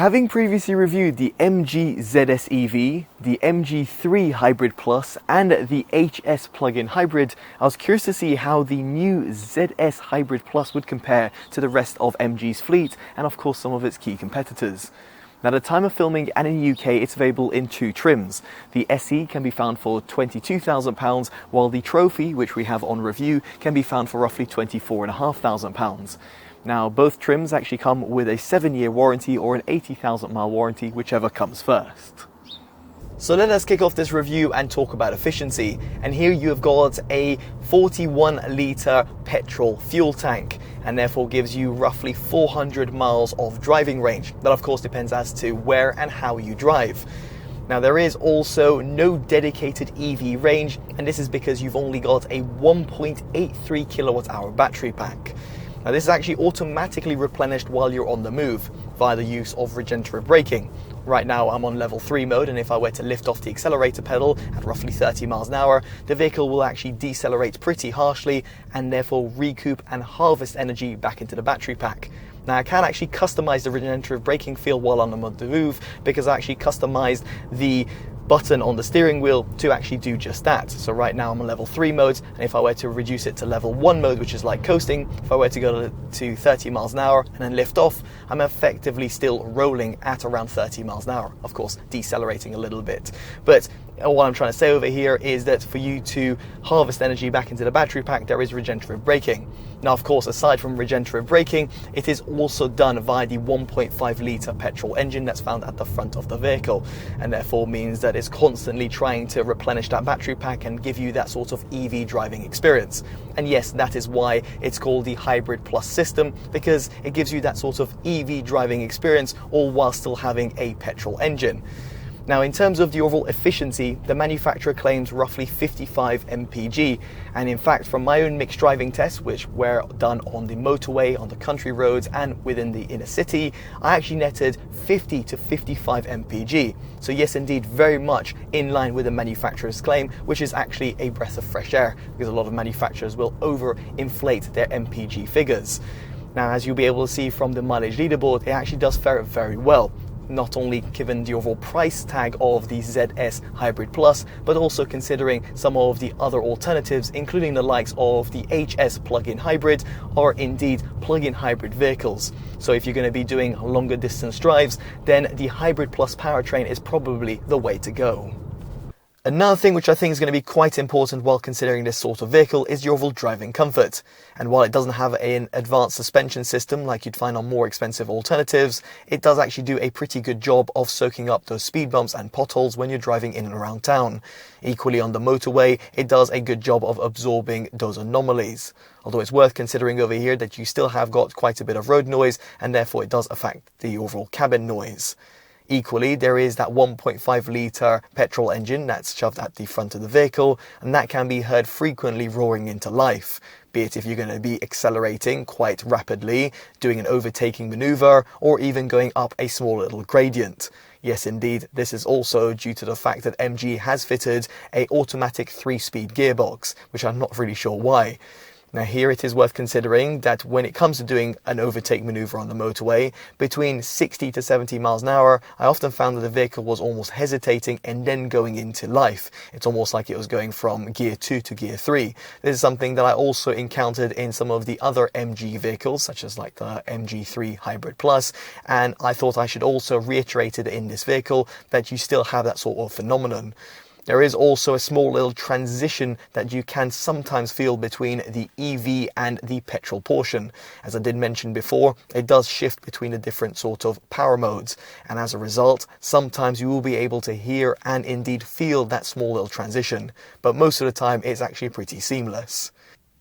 Having previously reviewed the MG ZS EV, the MG3 Hybrid Plus and the HS plug-in hybrid, I was curious to see how the new ZS Hybrid Plus would compare to the rest of MG's fleet and of course some of its key competitors. Now at the time of filming and in the UK it's available in two trims. The SE can be found for £22,000 while the Trophy, which we have on review, can be found for roughly £24,500. Now both trims actually come with a 7-year warranty or an 80,000 mile warranty, whichever comes first. So let us kick off this review and talk about efficiency. And here you have got a 41 litre petrol fuel tank and therefore gives you roughly 400 miles of driving range. That of course depends as to where and how you drive. Now there is also no dedicated EV range, and this is because you've only got a 1.83 kilowatt hour battery pack. Now this is actually automatically replenished while you're on the move via the use of regenerative braking. Right now I'm on level 3 mode, and if I were to lift off the accelerator pedal at roughly 30 miles an hour, the vehicle will actually decelerate pretty harshly and therefore recoup and harvest energy back into the battery pack. Now I can actually customize the regenerative braking feel while on the move because I actually customized the button on the steering wheel to actually do just that. So right now I'm on level 3 mode, and if I were to reduce it to level 1 mode, which is like coasting, if I were to go to 30 miles an hour and then lift off, I'm effectively still rolling at around 30 miles an hour, of course decelerating a little bit. But what I'm trying to say over here is that for you to harvest energy back into the battery pack, there is regenerative braking. Now of course, aside from regenerative braking, it is also done via the 1.5 litre petrol engine that's found at the front of the vehicle, and therefore means that it's constantly trying to replenish that battery pack and give you that sort of EV driving experience. And yes, that is why it's called the Hybrid Plus system, because it gives you that sort of EV driving experience all while still having a petrol engine. Now in terms of the overall efficiency, the manufacturer claims roughly 55 mpg, and in fact from my own mixed driving tests, which were done on the motorway, on the country roads and within the inner city, I actually netted 50 to 55 mpg. So yes indeed, very much in line with the manufacturer's claim, which is actually a breath of fresh air, because a lot of manufacturers will overinflate their mpg figures. Now as you'll be able to see from the mileage leaderboard, it actually does fare very well. Not only given the overall price tag of the ZS Hybrid Plus, but also considering some of the other alternatives, including the likes of the HS plug-in hybrid or indeed plug-in hybrid vehicles. So if you're going to be doing longer distance drives, then the Hybrid Plus powertrain is probably the way to go. Another thing which I think is going to be quite important while considering this sort of vehicle is your overall driving comfort. And while it doesn't have an advanced suspension system like you'd find on more expensive alternatives, it does actually do a pretty good job of soaking up those speed bumps and potholes when you're driving in and around town. Equally on the motorway, it does a good job of absorbing those anomalies. Although it's worth considering over here that you still have got quite a bit of road noise, and therefore it does affect the overall cabin noise. Equally, there is that 1.5 litre petrol engine that's shoved at the front of the vehicle, and that can be heard frequently roaring into life, be it if you're going to be accelerating quite rapidly, doing an overtaking manoeuvre, or even going up a small little gradient. Yes indeed, this is also due to the fact that MG has fitted an automatic 3-speed gearbox, which I'm not really sure why. Now here it is worth considering that when it comes to doing an overtake manoeuvre on the motorway, between 60 to 70 miles an hour, I often found that the vehicle was almost hesitating and then going into life. It's almost like it was going from gear 2 to gear 3. This is something that I also encountered in some of the other MG vehicles, such as like the MG3 Hybrid Plus, and I thought I should also reiterate it in this vehicle that you still have that sort of phenomenon. There is also a small little transition that you can sometimes feel between the EV and the petrol portion. As I did mention before, it does shift between the different sort of power modes, and as a result, sometimes you will be able to hear and indeed feel that small little transition, but most of the time it's actually pretty seamless.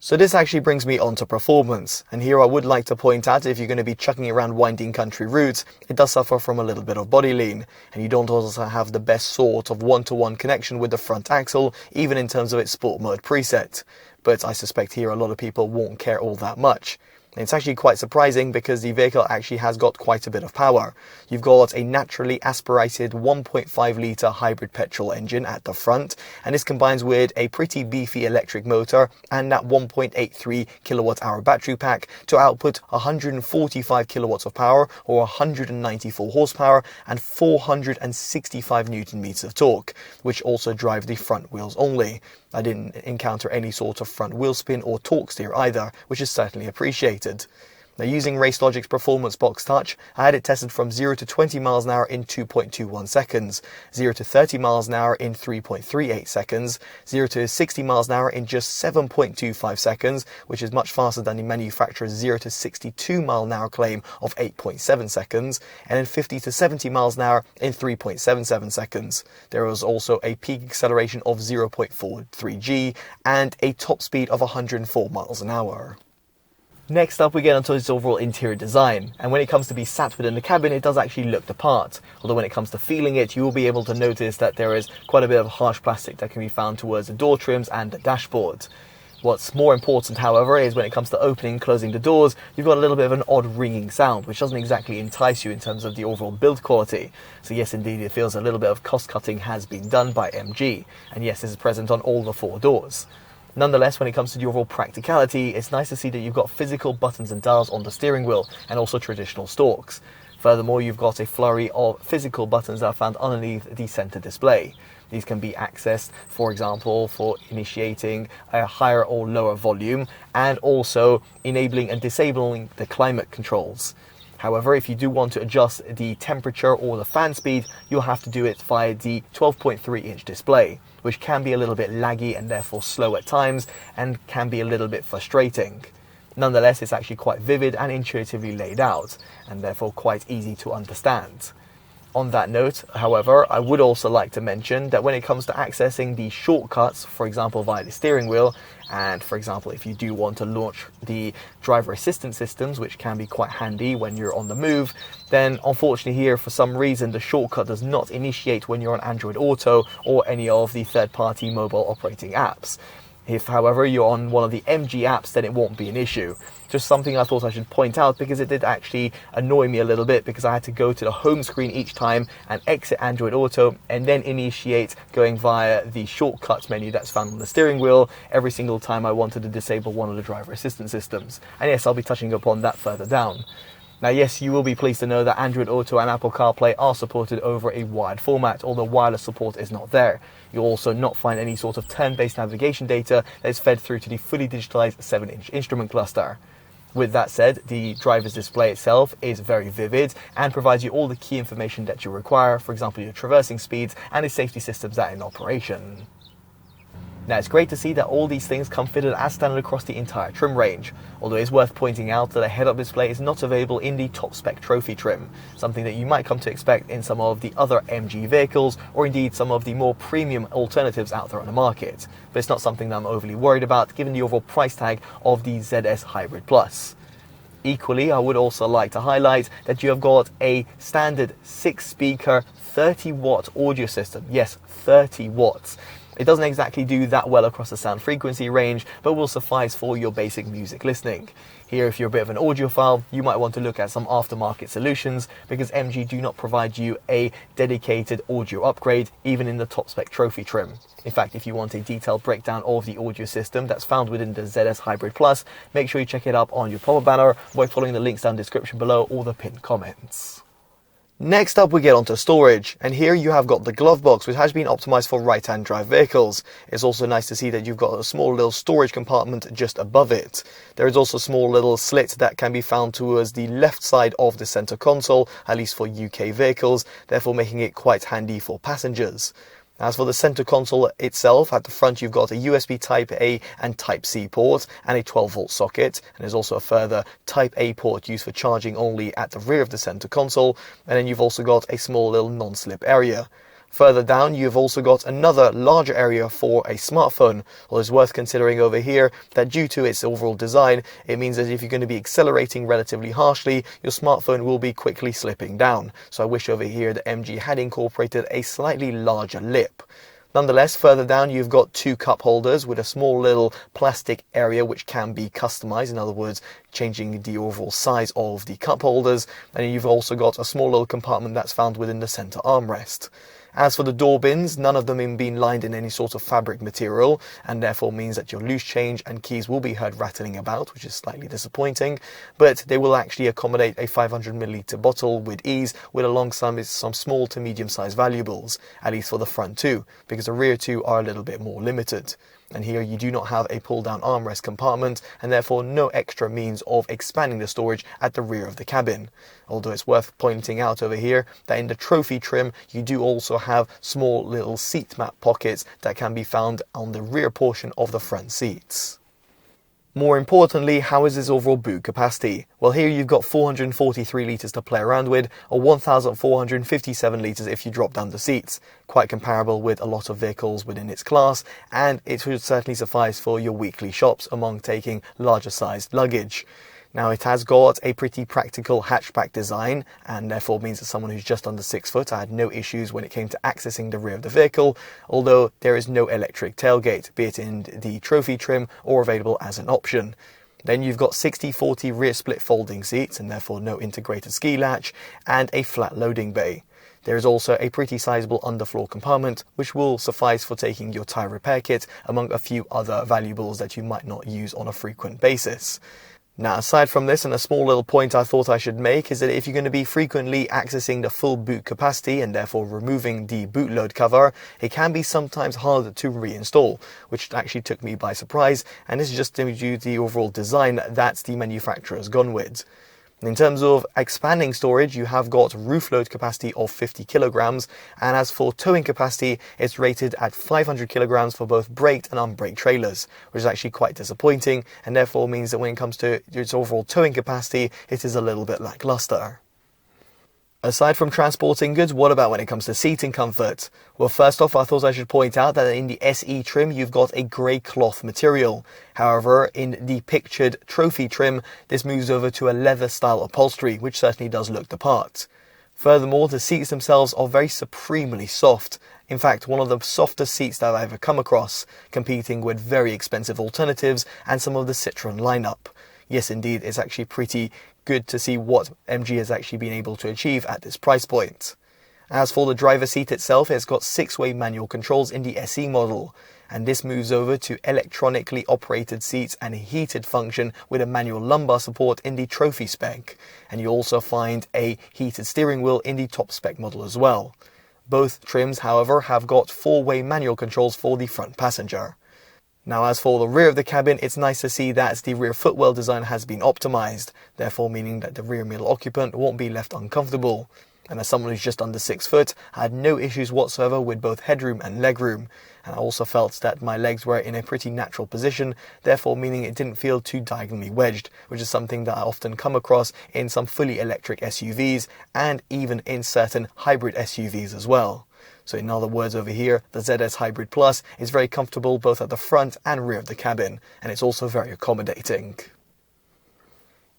So this actually brings me on to performance, and here I would like to point out, if you're going to be chucking around winding country routes, it does suffer from a little bit of body lean, and you don't also have the best sort of one-to-one connection with the front axle, even in terms of its sport mode preset. But I suspect here a lot of people won't care all that much. It's actually quite surprising because the vehicle actually has got quite a bit of power. You've got a naturally aspirated 1.5 litre hybrid petrol engine at the front, and this combines with a pretty beefy electric motor and that 1.83 kilowatt hour battery pack to output 145 kilowatts of power, or 194 horsepower, and 465 newton meters of torque, which also drive the front wheels only. I didn't encounter any sort of front wheel spin or torque steer either, which is certainly appreciated. Now, using RaceLogic's Performance Box Touch, I had it tested from 0 to 20 miles an hour in 2.21 seconds, 0 to 30 miles an hour in 3.38 seconds, 0 to 60 miles an hour in just 7.25 seconds, which is much faster than the manufacturer's 0 to 62 mile an hour claim of 8.7 seconds, and in 50 to 70 miles an hour in 3.77 seconds. There was also a peak acceleration of 0.43 G and a top speed of 104 miles an hour. Next up, we get onto its overall interior design, and when it comes to be sat within the cabin, it does actually look the part. Although when it comes to feeling it, you will be able to notice that there is quite a bit of harsh plastic that can be found towards the door trims and the dashboard. What's more important, however, is when it comes to opening and closing the doors, you've got a little bit of an odd ringing sound, which doesn't exactly entice you in terms of the overall build quality. So yes, indeed, it feels a little bit of cost cutting has been done by MG, and yes, this is present on all the 4 doors. Nonetheless, when it comes to the overall practicality, it's nice to see that you've got physical buttons and dials on the steering wheel and also traditional stalks. Furthermore, you've got a flurry of physical buttons that are found underneath the center display. These can be accessed, for example, for initiating a higher or lower volume and also enabling and disabling the climate controls. However, if you do want to adjust the temperature or the fan speed, you'll have to do it via the 12.3-inch display, which can be a little bit laggy and therefore slow at times and can be a little bit frustrating. Nonetheless, it's actually quite vivid and intuitively laid out, and therefore quite easy to understand. On that note, however, I would also like to mention that when it comes to accessing the shortcuts, for example via the steering wheel, and for example if you do want to launch the driver assistance systems, which can be quite handy when you're on the move, then unfortunately here for some reason the shortcut does not initiate when you're on Android Auto or any of the third-party mobile operating apps. If, however, you're on one of the MG apps, then it won't be an issue. Just something I thought I should point out because it did actually annoy me a little bit, because I had to go to the home screen each time and exit Android Auto and then initiate going via the shortcuts menu that's found on the steering wheel every single time I wanted to disable one of the driver assistance systems. And yes, I'll be touching upon that further down. Now yes, you will be pleased to know that Android Auto and Apple CarPlay are supported over a wired format, although wireless support is not there. You'll also not find any sort of turn-based navigation data that is fed through to the fully digitalized 7-inch instrument cluster. With that said, the driver's display itself is very vivid and provides you all the key information that you require, for example your traversing speeds and the safety systems that are in operation. Now, it's great to see that all these things come fitted as standard across the entire trim range, although it's worth pointing out that a head-up display is not available in the top-spec trophy trim, something that you might come to expect in some of the other MG vehicles, or indeed some of the more premium alternatives out there on the market. But it's not something that I'm overly worried about, given the overall price tag of the ZS Hybrid Plus. Equally, I would also like to highlight that you have got a standard 6-speaker 30-watt audio system. Yes, 30 watts. It doesn't exactly do that well across the sound frequency range, but will suffice for your basic music listening. Here, if you're a bit of an audiophile, you might want to look at some aftermarket solutions, because MG do not provide you a dedicated audio upgrade, even in the top-spec trophy trim. In fact, if you want a detailed breakdown of the audio system that's found within the ZS Hybrid Plus, make sure you check it up on your pop-up banner by following the links down in the description below or the pinned comments. Next up, we get onto storage, and here you have got the glove box, which has been optimized for right-hand drive vehicles. It's also nice to see that you've got a small little storage compartment just above it. There is also a small little slit that can be found towards the left side of the center console, at least for UK vehicles, therefore making it quite handy for passengers. As for the center console itself, at the front you've got a USB Type-A and Type-C port and a 12-volt socket, and there's also a further Type-A port used for charging only at the rear of the center console, and then you've also got a small little non-slip area. Further down, you've also got another larger area for a smartphone. Well, it's worth considering over here that due to its overall design, it means that if you're going to be accelerating relatively harshly, your smartphone will be quickly slipping down. So I wish over here that MG had incorporated a slightly larger lip. Nonetheless, further down you've got two cup holders with a small little plastic area which can be customized, in other words changing the overall size of the cup holders, and you've also got a small little compartment that's found within the center armrest. As for the door bins, none of them have been lined in any sort of fabric material, and therefore means that your loose change and keys will be heard rattling about, which is slightly disappointing, but they will actually accommodate a 500ml bottle with ease, with alongside some small to medium sized valuables, at least for the front two, because the rear two are a little bit more limited. And here you do not have a pull-down armrest compartment, and therefore no extra means of expanding the storage at the rear of the cabin. Although it's worth pointing out over here that in the trophy trim you do also have small little seat mat pockets that can be found on the rear portion of the front seats. More importantly, how is this overall boot capacity? Well, here you've got 443 litres to play around with, or 1,457 litres if you drop down the seats. Quite comparable with a lot of vehicles within its class, and it should certainly suffice for your weekly shops among taking larger sized luggage. Now, it has got a pretty practical hatchback design, and therefore means that someone who's just under 6 foot, I had no issues when it came to accessing the rear of the vehicle, although there is no electric tailgate, be it in the trophy trim or available as an option. Then you've got 60/40 rear split folding seats, and therefore no integrated ski latch, and a flat loading bay. There is also a pretty sizable underfloor compartment, which will suffice for taking your tyre repair kit, among a few other valuables that you might not use on a frequent basis. Now, aside from this, and a small little point I thought I should make, is that if you're going to be frequently accessing the full boot capacity and therefore removing the boot load cover, it can be sometimes hard to reinstall, which actually took me by surprise, and this is just due to the overall design that the manufacturer's gone with. In terms of expanding storage, you have got roof load capacity of 50 kilograms, and as for towing capacity, it's rated at 500 kilograms for both braked and unbraked trailers, which is actually quite disappointing, and therefore means that when it comes to its overall towing capacity, it is a little bit lackluster. Aside from transporting goods, what about when it comes to seating comfort? Well, first off, I thought I should point out that in the SE trim, you've got a grey cloth material. However, in the pictured trophy trim, this moves over to a leather style upholstery, which certainly does look the part. Furthermore, the seats themselves are very supremely soft. In fact, one of the softest seats that I've ever come across, competing with very expensive alternatives and some of the Citroën lineup. Yes, indeed, it's actually pretty good to see what MG has actually been able to achieve at this price point. As for the driver seat itself, it's got 6-way manual controls in the SE model, and this moves over to electronically operated seats and a heated function with a manual lumbar support in the trophy spec, and you also find a heated steering wheel in the top spec model as well. Both trims, however, have got 4-way manual controls for the front passenger. Now, as for the rear of the cabin, it's nice to see that the rear footwell design has been optimized, therefore meaning that the rear middle occupant won't be left uncomfortable. And as someone who's just under 6 foot, I had no issues whatsoever with both headroom and legroom. And I also felt that my legs were in a pretty natural position, therefore meaning it didn't feel too diagonally wedged, which is something that I often come across in some fully electric SUVs and even in certain hybrid SUVs as well. So in other words, over here, the ZS Hybrid Plus is very comfortable both at the front and rear of the cabin, and it's also very accommodating.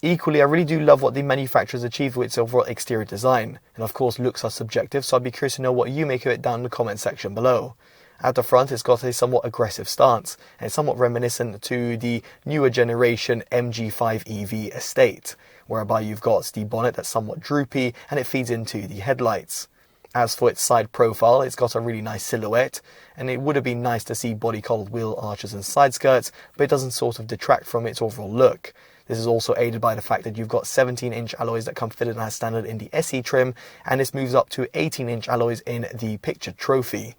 Equally, I really do love what the manufacturers achieved with its overall exterior design, and of course looks are subjective, so I'd be curious to know what you make of it down in the comment section below. At the front, it's got a somewhat aggressive stance, and it's somewhat reminiscent to the newer generation MG5 EV estate, whereby you've got the bonnet that's somewhat droopy and it feeds into the headlights. As for its side profile, it's got a really nice silhouette, and it would have been nice to see body-colored wheel arches and side skirts, but it doesn't sort of detract from its overall look. This is also aided by the fact that you've got 17-inch alloys that come fitted as standard in the SE trim, and this moves up to 18-inch alloys in the pictured trophy.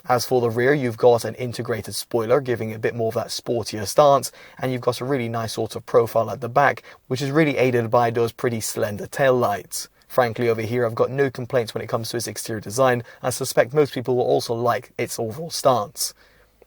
As for the rear, you've got an integrated spoiler, giving it a bit more of that sportier stance, and you've got a really nice sort of profile at the back, which is really aided by those pretty slender tail lights. Frankly, over here, I've got no complaints when it comes to its exterior design. I suspect most people will also like its overall stance.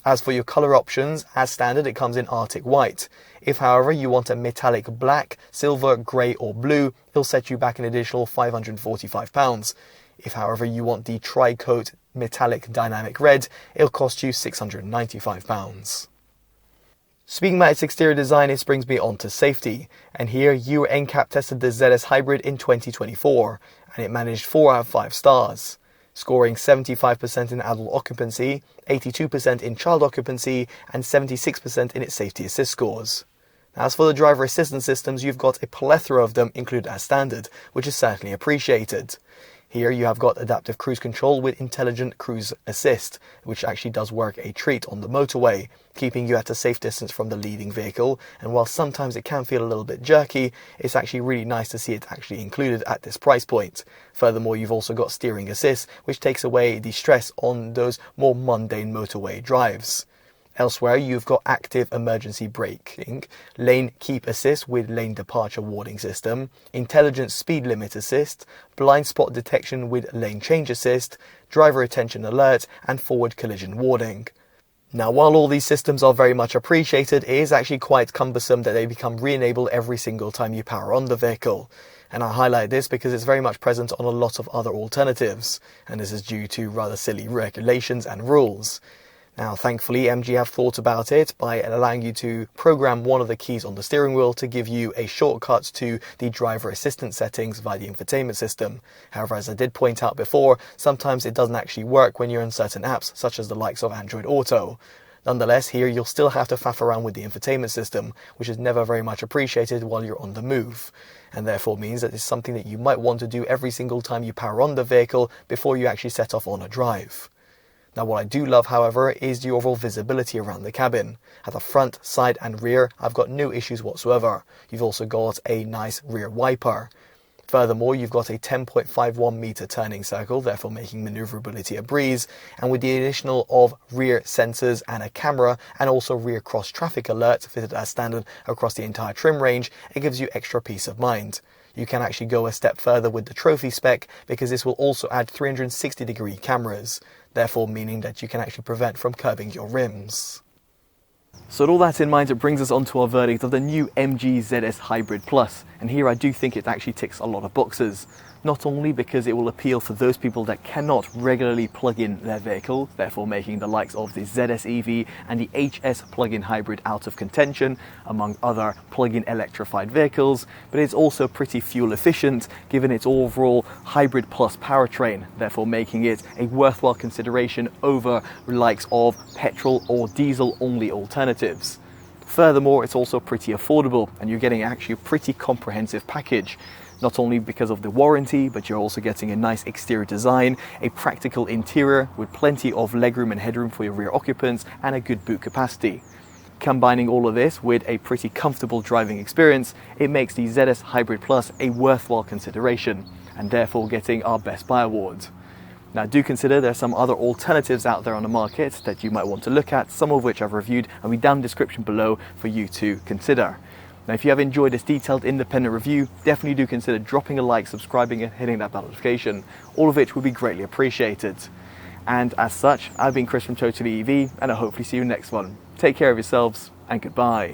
As for your colour options, as standard, it comes in Arctic White. If, however, you want a metallic black, silver, grey or blue, it'll set you back an additional £545. If, however, you want the tri-coat metallic dynamic red, it'll cost you £695. Speaking about its exterior design, this brings me on to safety, and here Euro NCAP tested the ZS Hybrid in 2024, and it managed 4 out of 5 stars. scoring 75% in adult occupancy, 82% in child occupancy, and 76% in its safety assist scores. As for the driver assistance systems, you've got a plethora of them included as standard, which is certainly appreciated. Here you have got adaptive cruise control with intelligent cruise assist, which actually does work a treat on the motorway, keeping you at a safe distance from the leading vehicle, and while sometimes it can feel a little bit jerky, it's actually really nice to see it actually included at this price point. Furthermore, you've also got steering assist, which takes away the stress on those more mundane motorway drives. Elsewhere, you've got active emergency braking, lane keep assist with lane departure warning system, intelligent speed limit assist, blind spot detection with lane change assist, driver attention alert, and forward collision warning. Now, while all these systems are very much appreciated, it is actually quite cumbersome that they become re-enabled every single time you power on the vehicle. And I highlight this because it's very much present on a lot of other alternatives, and this is due to rather silly regulations and rules. Now, thankfully, MG have thought about it by allowing you to program one of the keys on the steering wheel to give you a shortcut to the driver assistance settings via the infotainment system. However, as I did point out before, sometimes it doesn't actually work when you're in certain apps, such as the likes of Android Auto. Nonetheless, here you'll still have to faff around with the infotainment system, which is never very much appreciated while you're on the move, and therefore means that it's something that you might want to do every single time you power on the vehicle before you actually set off on a drive. Now, what I do love, however, is the overall visibility around the cabin. At the front, side and rear, I've got no issues whatsoever. You've also got a nice rear wiper. Furthermore, you've got a 10.51 meter turning circle, therefore making maneuverability a breeze, and with the additional of rear sensors and a camera, and also rear cross traffic alert fitted as standard across the entire trim range, it gives you extra peace of mind. You can actually go a step further with the trophy spec because this will also add 360-degree cameras, therefore meaning that you can actually prevent from curbing your rims. So with all that in mind, it brings us on to our verdict of the new MG ZS Hybrid Plus, and here I do think it actually ticks a lot of boxes. Not only because it will appeal for those people that cannot regularly plug in their vehicle, therefore making the likes of the ZS EV and the HS plug-in hybrid out of contention, among other plug-in electrified vehicles, but it's also pretty fuel efficient given its overall hybrid plus powertrain, therefore making it a worthwhile consideration over the likes of petrol or diesel only alternatives. Furthermore, it's also pretty affordable and you're getting actually a pretty comprehensive package. Not only because of the warranty, but you're also getting a nice exterior design, a practical interior with plenty of legroom and headroom for your rear occupants, and a good boot capacity. Combining all of this with a pretty comfortable driving experience, it makes the ZS Hybrid Plus a worthwhile consideration, and therefore getting our Best Buy award. Now, do consider there are some other alternatives out there on the market that you might want to look at, some of which I've reviewed and will be down in the description below for you to consider. Now, if you have enjoyed this detailed independent review, definitely do consider dropping a like, subscribing and hitting that bell notification, all of which would be greatly appreciated. And as such, I've been Chris from TotallyEV and I'll hopefully see you next one. Take care of yourselves and goodbye.